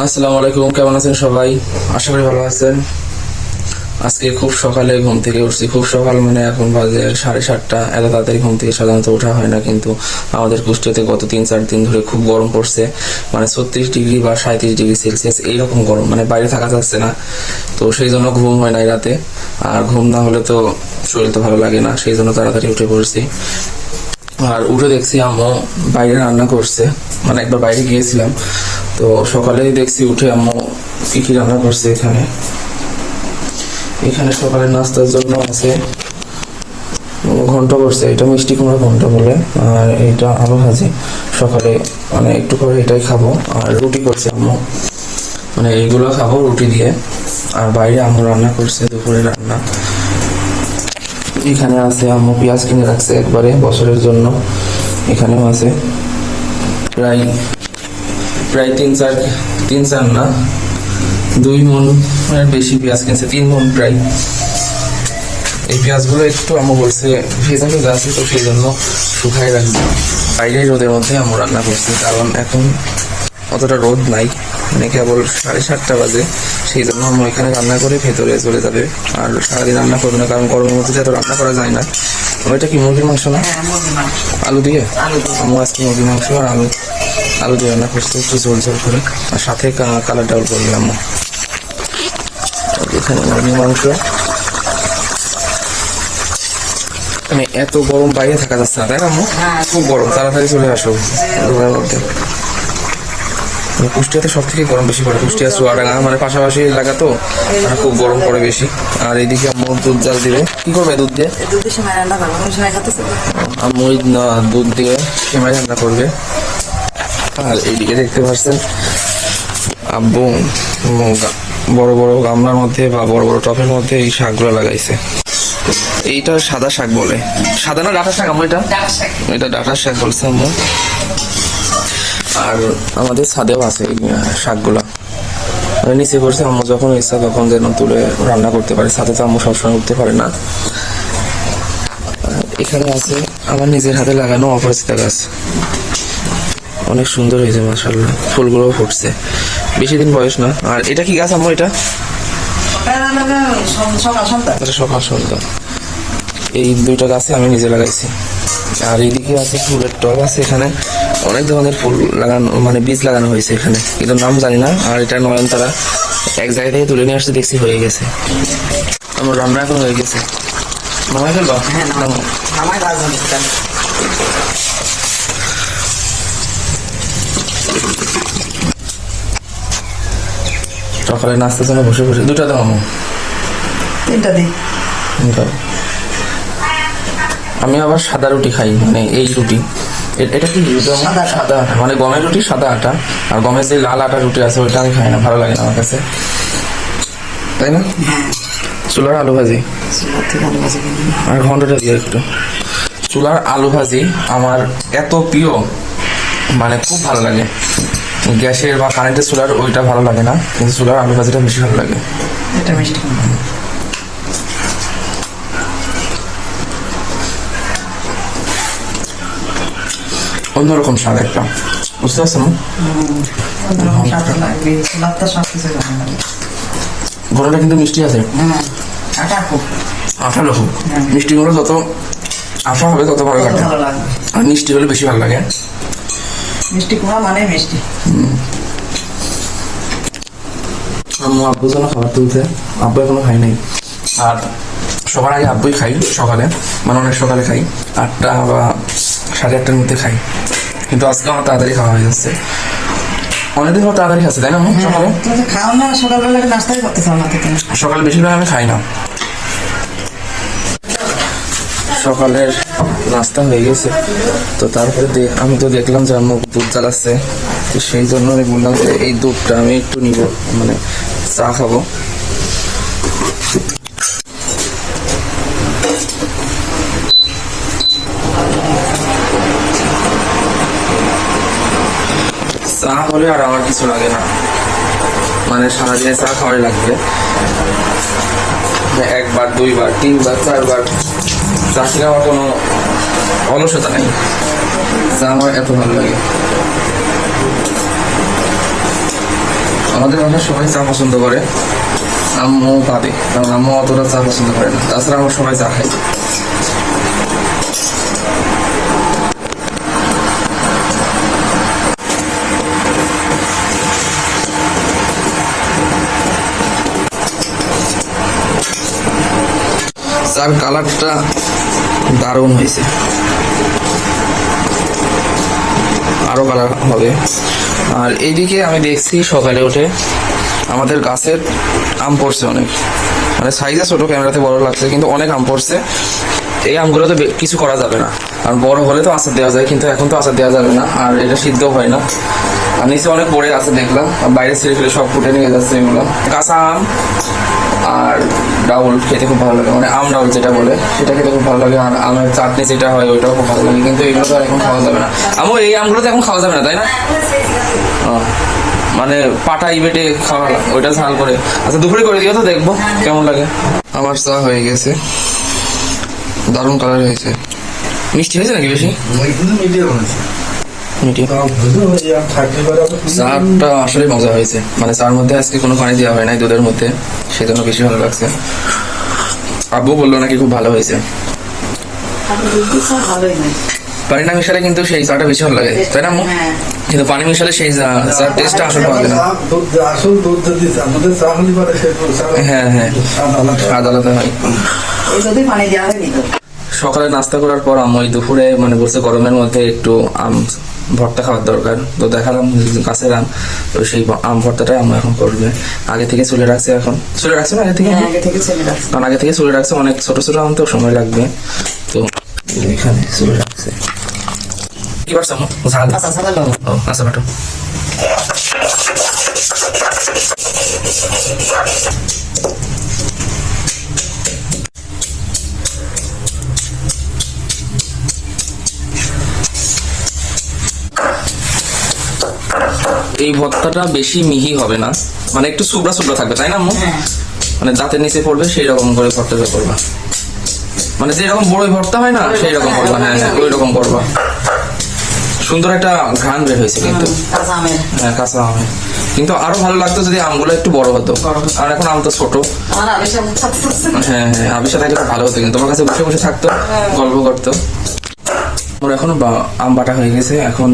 আসসালামু আলাইকুম, কেমন আছেন সবাই? আশা করি ভালো আছেন। আজকে খুব সকালে ঘুম থেকে উঠছি, খুব সকাল মানে এখন বাজে 7:30। এত তাড়াতাড়ি ঘুম থেকে সাধারণত ওঠা হয় না, কিন্তু আমাদের কুষ্টিয়াতে গত 3-4 দিন ধরে খুব গরম পড়ছে। মানে 36 ডিগ্রি বা 37 ডিগ্রি সেলসিয়াস এইরকম গরম, মানে বাইরে থাকা যাচ্ছে না। তো সেই জন্য ঘুম হয় নাই রাতে, আর ঘুম না হলে তো শরীর তো ভালো লাগে না, সেই জন্য তাড়াতাড়ি উঠে পড়ছি। আর উঠে দেখছি আম্মু বাইরে রান্না করছে, মানে একবার বাইরে গিয়েছিলাম তো সকালেই দেখছি উঠে আম্মু কি কি রান্না করছে। এখানে এখানে সকালে নাস্তার জন্য আছে ঘন্ট করছে, এটা মিষ্টি কুমড়া ঘন্ট বলে, আর এটা আলু ভাজি। সকালে মানে একটু করে এটাই খাবো। আর রুটি করছে আম্মু, মানে এইগুলো খাবো রুটি দিয়ে। আর বাইরে আম্মু রান্না করছে দুপুরে রান্না। এখানে আছে আম্মু পেঁয়াজ কিনে রাখছে একবারে বছরের জন্য। এখানেও আছে প্রায় প্রায় তিন চার না 2 মণ বেশি পেঁয়াজ কিনছে, 3 মণ প্রায়। এই পেঁয়াজগুলো একটু আম্মু বলছে ভেজা ভেজা আছে, তো সেই জন্য শুকাই রাখছে। বাইরে রোদের মধ্যে আম্মু রান্না করছে, কারণ এখন অতটা রোদ নাই, মানে কেবল 7:30 বাজে। সেই জন্য আম্মু এখানে রান্না করে ভেতরে চলে যাবে। আর সারাদিন রান্না করবে না, কারণ গরমের মধ্যে এত রান্না করা যায় না। ওইটা কি মুরগির মাংস না? আলু দিয়ে আম্মু আজকে মুরগির মাংস আর আলু দিয়ে রান্না করছে, একটু ঝোল ঝোল করে। আর সাথে কালার ডাউল করবে আম্মু। এখানে মুরগির মাংস। মানে এত গরম বাইরে থাকা যাচ্ছে না, তাই না আম্মু? খুব গরম, তাড়াতাড়ি চলে আসো রুমের মধ্যে। কুষ্টিয়াতে সব থেকে গরম বেশি পড়ে, কুষ্টিয়া চুয়াডাঙ্গা মানে পাশাপাশি এলাকা তো, আর খুব গরম পড়ে বেশি। আর এইদিকে আম্মু দুধ জাল দিবে। কি করবে দুধ দিয়ে? আম্মু দুধ দিয়ে সেমাই রান্না করবে। আর এইদিকে দেখতে পাচ্ছেন আব্বু বড় বড় গামলার মধ্যে বা বড় বড় টপের মধ্যে এই শাকগুলো লাগাইছে। এইটা সাদা শাক বলে, সাদা না ডাঁটা শাক আম্মু? এটা ডাঁটা শাক বলছে আম্মু। আর আমাদের ছাদেও আছে এই শাকগুলা, মানে নিচে করছে আম্মু, যখন ইচ্ছা তখন যেন তুলে রান্না করতে পারে। ছাদে তো আম্মু সবসময় উঠতে পারে না। এখানে আছে আমার নিজের হাতে লাগানো অপরাজিতা গাছ, অনেক সুন্দর হয়েছে মাশাআল্লাহ, ফুলগুলো ফুটছে, বেশি দিন বয়স না। আর এটা কি গাছ আম্মু? এটা সকাল সন্ধ্যা। এই দুইটা গাছে আমি নিজে লাগাইছি। আর এইদিকে আছে ফুলের টব আছে, এখানে অনেক ধরনের ফুল লাগানো, মানে বীজ লাগানো হয়েছে এখানে, কিন্তু নাম জানি না। আর এটা নয়নতারা এক জায়গা থেকে তুলে নিয়ে আসতে দেখছি হয়ে গেছে। আমার রান্না এখন হয়ে গেছে, নামাই ফেলবা? সকালে নাস্তার জন্য বসে বসে দুটা দাও আম্মু, 3টা দিই। আমি আবার সাদা রুটি খাই, মানে এই রুটি। এটা কি সাদা আটা, মানে গমের রুটি সাদা আটা। আর গমের যে লাল আটা রুটি আছে ওইটা আমি খাই না, ভালো লাগে না আমার কাছে, তাই না? চুলার আলু ভাজি আর ঘন্টটা দিয়ে একটু। চুলার আলু ভাজি আমার এত প্রিয়, মানে খুব ভালো লাগে। গ্যাসের বা কারেন্টের চুলার ওইটা ভালো লাগে না, কিন্তু চুলার আলু ভাজিটা বেশি ভালো লাগে। এটা মিষ্টি অন্যরকম স্বাদ একটা, বুঝতে পারছো না? ঘোড়াটা কিন্তু মিষ্টি আছে, আঠালো খুব। মিষ্টি গুলো যত আঠা হবে তত ভালো লাগে, আর মিষ্টি হলে বেশি ভালো লাগে। মিষ্টি কুমড়া মানে মিষ্টি। আম্মু আব্বুর জন্য খাবার তুলতে, আব্বু এখনো খাই নাই। আর সবার আগে আব্বুই খাই সকালে, মানে অনেক সকালে খাই, 8টা বা 8:30টার মধ্যে খাই। কিন্তু আজকে আমার তাড়াতাড়ি খাওয়া হয়ে যাচ্ছে, অনেকদিন পর তাড়াতাড়ি খাচ্ছে, তাই না? সকালে খাও না, সকালবেলা নাস্তাই করতে চাও না? সকালে বেশিরভাগ আমি খাই না। সকালের নাস্তা হয়ে গেছে, তো তারপরে আমি তো দেখলাম যে আম্মু দুধ জ্বালাচ্ছে, তো সেই জন্য আমি বললাম যে এই দুধটা আমি একটু নিব, মানে চা খাবো। চা হলে আর আমার কিছু লাগে না, মানে সারাদিনে চা খাওয়াই লাগবে। 1বার 2বার 3বার 4বার চা খেলে আমার কোনো অলসতা নেই, চা আমার এত ভালো লাগে। আমাদের বাসায় সবাই চা পছন্দ করে, আম্মু বাদে, কারণ আম্মু অতটা চা পছন্দ করে না, তাছাড়া আমরা সবাই চা খাই। চার কালারটা দারুণ হয়েছে, আরো কালার হবে। আর এইদিকে আমি দেখছি সকালে উঠে আমাদের গাছের আম পড়ছে অনেক, মানে সাইজে ছোট, ক্যামেরাতে বড় লাগছে, কিন্তু অনেক আম পড়ছে। এই আমগুলো তো কিছু করা যাবে না, আর বড় হলে তো আচার দেওয়া যায়, কিন্তু এখন তো আচার দেওয়া যাবে না, আর এটা সিদ্ধ হয় না। আর নিচে অনেক পড়ে আছে দেখলাম, আর বাইরে ছেড়ে ফেলে সব ফুটে নিয়ে যাচ্ছে এগুলো। কাঁচা আম আর ডাউল খেতে খুব ভালো লাগে, মানে আম ডাউল যেটা বলে সেটা খেতে খুব ভালো লাগে, আর আমের চাটনি যেটা হয় ওইটাও খুব ভালো লাগে, কিন্তু এগুলো তো আর এখন খাওয়া যাবে না। আমার এই আমগুলো তো এখন খাওয়া যাবে না, তাই না? মানে পাটাই বেটে খাওয়া, ওইটা ঝাল করে। আচ্ছা দুপুরে করে দিও তো, দেখবো কেমন লাগে। আমার চা হয়ে গেছে, দারুণ কালার হয়েছে। মিষ্টি হয়েছে নাকি বেশি? চাটা আসলে মজা হয়েছে, মানে চার মধ্যে আজকে কোনো পানি দেওয়া হয় নাই দুধের মধ্যে, সেজন্য বেশি ভালো লাগছে। আব্বু বললো নাকি খুব ভালো হয়েছে। পানি না মিশালে কিন্তু সেই চাটা বেশি ভালো লাগে, তাই না? কিন্তু পানি মিশালে সেই চার টেস্টটা আসলে পাওয়া যায় না। হ্যাঁ হ্যাঁ, স্বাদ আলাদা হয়। সকালে নাস্তা করার পর আমি ওই দুপুরে মানে বলছে গরমের মধ্যে একটু আম ভর্তা খাওয়ার দরকার, তো দেখালাম কাছের আম, তো সেই আম ভর্তাটাই আমরা এখন করবে। আগে থেকে চলে রাখছে, এখন চলে রাখছে না আগে থেকে? কারণ আগে থেকে চলে রাখছে, অনেক ছোট ছোট আম তো সময় লাগবে, তো এখানে চলে রাখছে। কি পারছো ঝাল? ও আচ্ছা বাটো। এই ভর্তাটা বেশি মিহি হবে না, মানে একটু সুবড়া সুবড়া থাকবে, তাই না আম্মু? মানে দাঁতের নিচে পড়বে সেই রকম করে ভর্তাটা করবা, মানে যেরকম বড়ই ভর্তা হয় না সেই রকম করবা। হ্যাঁ হ্যাঁ, ওই রকম করবা। সুন্দর একটা ঘ্রাণ বের হয়েছে কিন্তু, হ্যাঁ কাঁচা আমের। কিন্তু আরো ভালো লাগতো যদি আমগুলো একটু বড় হতো, আর এখন আম তো ছোট। হ্যাঁ হ্যাঁ, আবিষা থাকলে খুব ভালো হতো, কিন্তু তোমার কাছে বসে বসে থাকতো, গল্প করতো। ওর এখনো আম বাটা হয়ে গেছে, এখন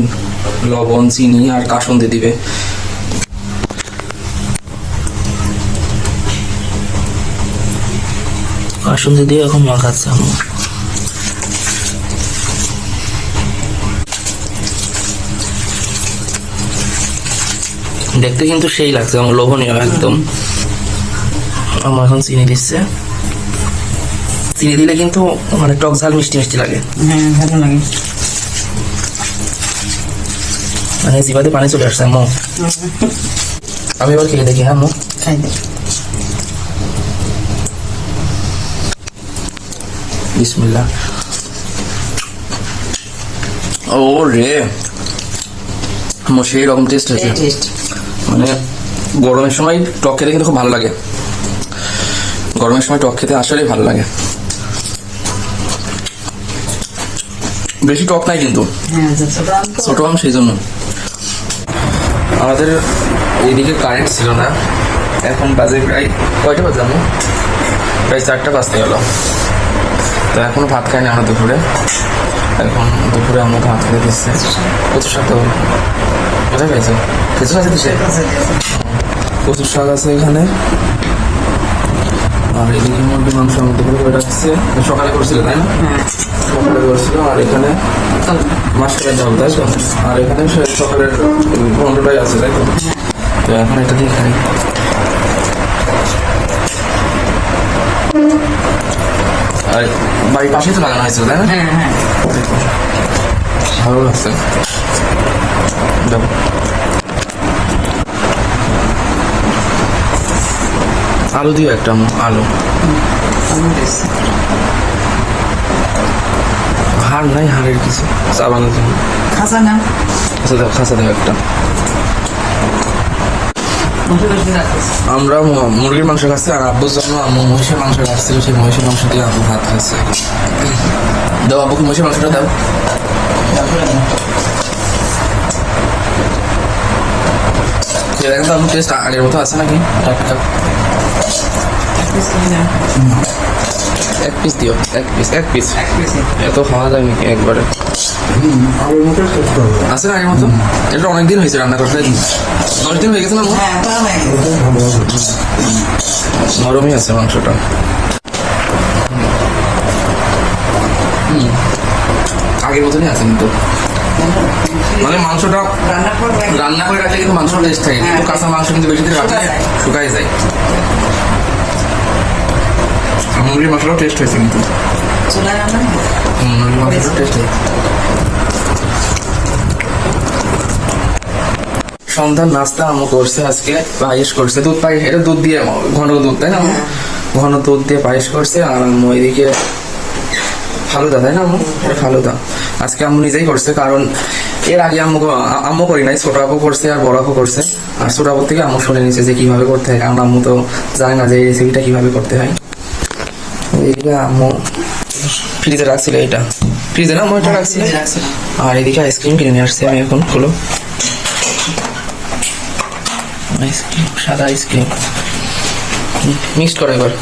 লবণ চিনি আর কাসুন্দি দিবে। কাসুন্দি দিয়ে এখন মাখাচ্ছে আমি। দেখতে কিন্তু সেই লাগছে, আমার লোভনীয় একদম। আমার এখন চিনি দিচ্ছে, চিনি দিলে কিন্তু মানে টক ঝাল মিষ্টি মিষ্টি লাগে। হ্যাঁ ভালো লাগে। মানে জিভাতে পানি চলে আসছে আম্মু। আমি এবার খেয়ে দেখি। হ্যাঁ আম্মু খাই দে। বিসমিল্লাহ। ও রে, আম্মু সেই রকম টেস্ট হয়েছে। মানে গরমের সময় টক খেতে কিন্তু খুব ভালো লাগে, গরমের সময় টক খেতে আসলেই ভালো লাগে। বেশি টক নাই কিন্তু, ছোট আম সেই জন্য। আমাদের এইদিকে কারেন্ট ছিল না, এখন বাজে প্রায় কয়টা বাজে? আমি প্রায় 4টা বাজতে গেল, তো এখনো ভাত খাইনি আমরা দুপুরে। এখন দুপুরে আমরা ভাত খেতে দিচ্ছে। কচুর শাক, কোথায় পেয়েছো? কচুর শাক দিচ্ছে, কচুর শাক আছে এখানে। আর এদিকে মুরগির মাংস আমি দুপুরে করে রাখছে, সকালে করছিল তাই না? সকালে করছিল। আর এখানে মাসকালের ডাল, তাই তো? আর এখানে সকালের ঘন্টাটাই আছে, তাই তো? তো এখন এটা দিয়ে খাই। আর বাড়ির পাশেই তো লাগানো হয়েছিল, তাই না? ভালো লাগছে। আলু দিও একটা, আলু। হাড় নাই, হাড়ের কিছু চা বানানোর জন্য খাসা না। আচ্ছা দেখো, খাসা দেখো একটা। আমরা মুরগির মাংস খাচ্ছি, আর আব্বুর জন্য আম্মু মহিষের মাংস খাচ্ছিল, সেই মহিষের মাংস দিয়ে আব্বু ভাত খাচ্ছে। দাও আব্বুকে মহিষের মাংসটা দাও। দেখেন তো আমার টেস্ট আগের মতো আছে নাকি টাটকা। এক পিস দিও, এক পিস এত খাওয়া যায় নাকি একবারে? আছে না আগের মতো? এটা অনেকদিন হয়েছে রান্না করতে, 10 দিন হয়ে গেছে না? হ্যাঁ তা হয়ে গেছে। নরমই আছে মাংসটা। আগের মতনই আছে কিন্তু, মানে মাংসটা রান্নার পর রান্না করে রাখলে কিন্তু মাংসটা টেস্ট থাকে, কিন্তু কাঁচা মাংস কিন্তু বেশি দিন রাখলে শুকাই যায়। মুরগির মশলাও টেস্ট হয়েছে কিন্তু, চুলায় রান্না মুরগির মশলাও টেস্ট হয়েছে। সন্ধ্যার নাস্তা আম্মু করছে আজকে, পায়েস করছে, দুধ পায়েস, এটা দুধ দিয়ে ঘন দুধ, তাই না? ঘন দুধ দিয়ে পায়েস করছে। আর আম্মু এদিকে ফালুদা, তাই না আম্মু? এটা ফালুদা আজকে আম্মু নিজেই করছে, কারণ এর আগে আম্মু করি নাই, ছোট আপু করছে আর বড় আপু করছে। আর ছোট আপুর থেকে আম্মু শুনে নিচ্ছে যে কিভাবে করতে হয়, কারণ আম্মু তো জানে না যে এই রেসিপিটা কিভাবে করতে হয়। এদিকে আম্মু ফ্রিজে রাখছিল, এটা ফ্রিজে না আম্মু এটা রাখছিল। আর এদিকে আইসক্রিম কিনে নিয়ে আসছে আমি এখন, খুলো আইসক্রিম, সাদা আইসক্রিম মিক্সড করো এবার।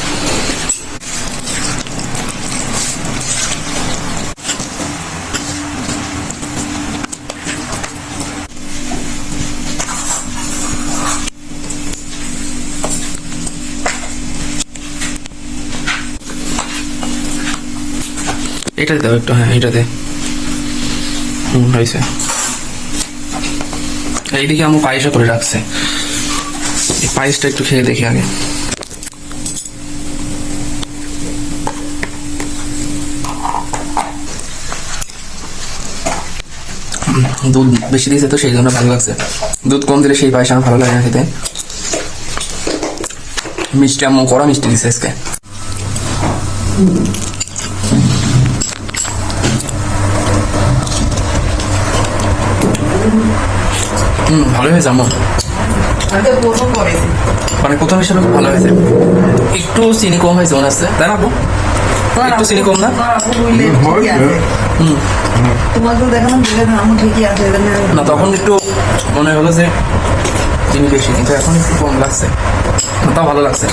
এটাতে দাও একটু, হ্যাঁ এটাতে হয়েছে। এইদিকে আমার পায়েসও করে রাখছে, এই পায়েসটা একটু খেয়ে দেখি আগে। দুধ বেশি দিয়েছে তো সেই জন্য ভালো লাগছে, দুধ কম দিলে সেই পায়েস আমার ভালো লাগে না খেতে। মিষ্টি আম্মু কড়া মিষ্টি দিছে আজকে। ভালো হয়েছে আম্মু, আমি তো প্রথম করেছি। মানে প্রথম হিসাবে খুব ভালো হয়েছে। একটু চিনি কম হয়েছে মনে হচ্ছে, তাই না আপু? একটু চিনি কম না? তোমার আপু বললে ঠিকই আছে। তোমাকে দেখালাম দিলে আমি ঠিকই আছে, না তখন একটু মনে হলো যে চিনি বেশি, কিন্তু এখন একটু কম লাগছে, তাও ভালো লাগছে।